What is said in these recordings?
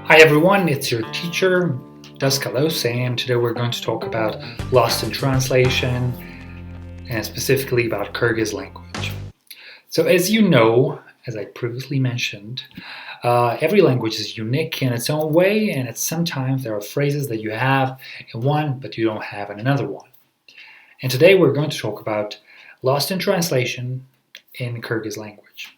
Hi everyone, it's your teacher Daskalos, and today we're going to talk about lost in translation and specifically about Kyrgyz language. So as you know, as I previously mentioned, every language is unique in its own way, and sometimes there are phrases that you have in one but you don't have in another one. And today we're going to talk about lost in translation in Kyrgyz language.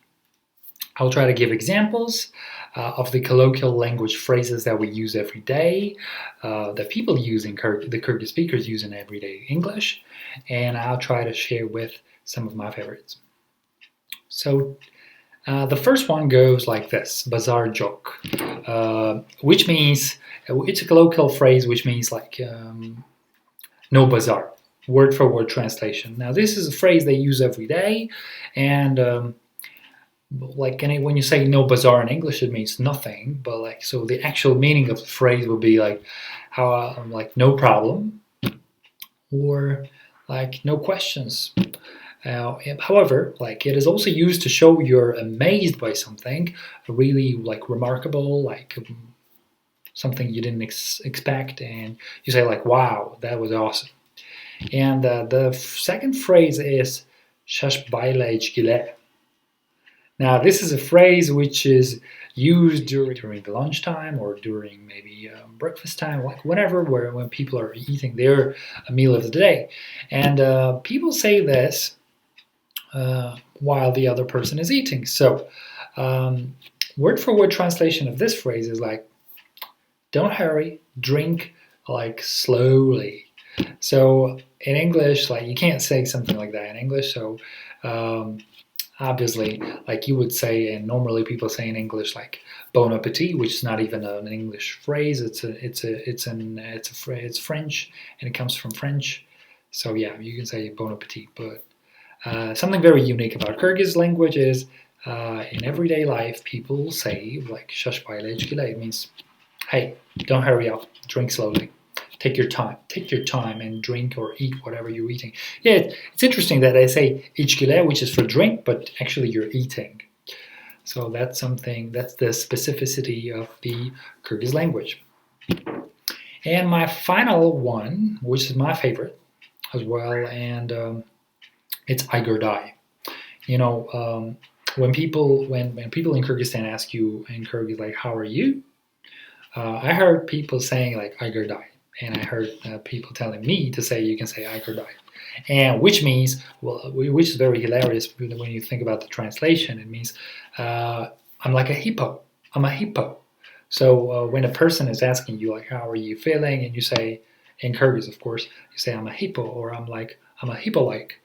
I'll try to give examples of the colloquial language phrases that we use every day, that people use in the Kyrgyz speakers use in everyday English, and I'll try to share with some of my favorites. So the first one goes like this: Bazaar joke, which means, it's a colloquial phrase which means like no bazaar, word for word translation. Now this is a phrase they use every day, and when you say no bazaar in English, it means nothing. But so the actual meaning of the phrase would be like how no problem, or like no questions. However, it is also used to show you're amazed by something really remarkable, something you didn't expect, and you say wow, that was awesome. And the second phrase is shashbaila ichgile. Now, this is a phrase which is used during the lunchtime or during maybe breakfast time, whenever, when people are eating their meal of the day. And people say this while the other person is eating. So, word for word translation of this phrase is don't hurry, drink slowly. So, in English, you can't say something like that in English. So, obviously, you would say, and normally people say in English bon appetit, which is not even an English phrase. It's French, and it comes from French. So yeah, you can say bon appetit. But something very unique about Kyrgyz language is in everyday life people say shashbaila ichgile. It means, hey, don't hurry up, drink slowly. Take your time and drink or eat whatever you're eating. Yeah, it's interesting that I say ichgile, which is for drink, but actually you're eating. So that's the specificity of the Kyrgyz language. And my final one, which is my favorite as well, and it's ichgile. When people in Kyrgyzstan ask you in Kyrgyz how are you, I heard people saying ichgile. And I heard people telling me to say, you can say ichgile, and which means, which is very hilarious when you think about the translation. It means I'm like a hippo. I'm a hippo. So when a person is asking you how are you feeling, and you say in Kyrgyz, of course, you say I'm a hippo, or I'm a hippo-like,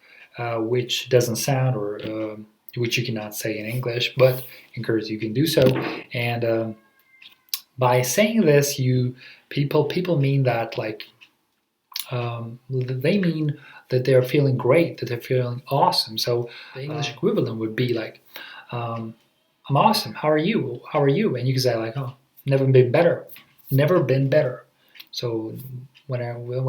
which doesn't sound, or which you cannot say in English, but in Kyrgyz you can do so. And by saying this, people mean that they mean that they're feeling great, that they're feeling awesome. So the English equivalent would be I'm awesome. How are you? How are you? And you can say oh, never been better, never been better. So when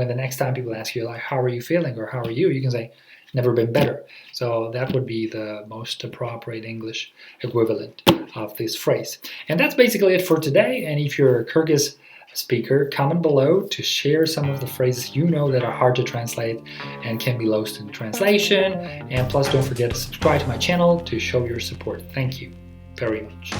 the next time people ask you how are you feeling, or how are you, you can say never been better. So that would be the most appropriate English equivalent of this phrase. And that's basically it for today. And if you're a Kyrgyz speaker, comment below to share some of the phrases you know that are hard to translate and can be lost in translation. And plus, don't forget to subscribe to my channel to show your support. Thank you very much.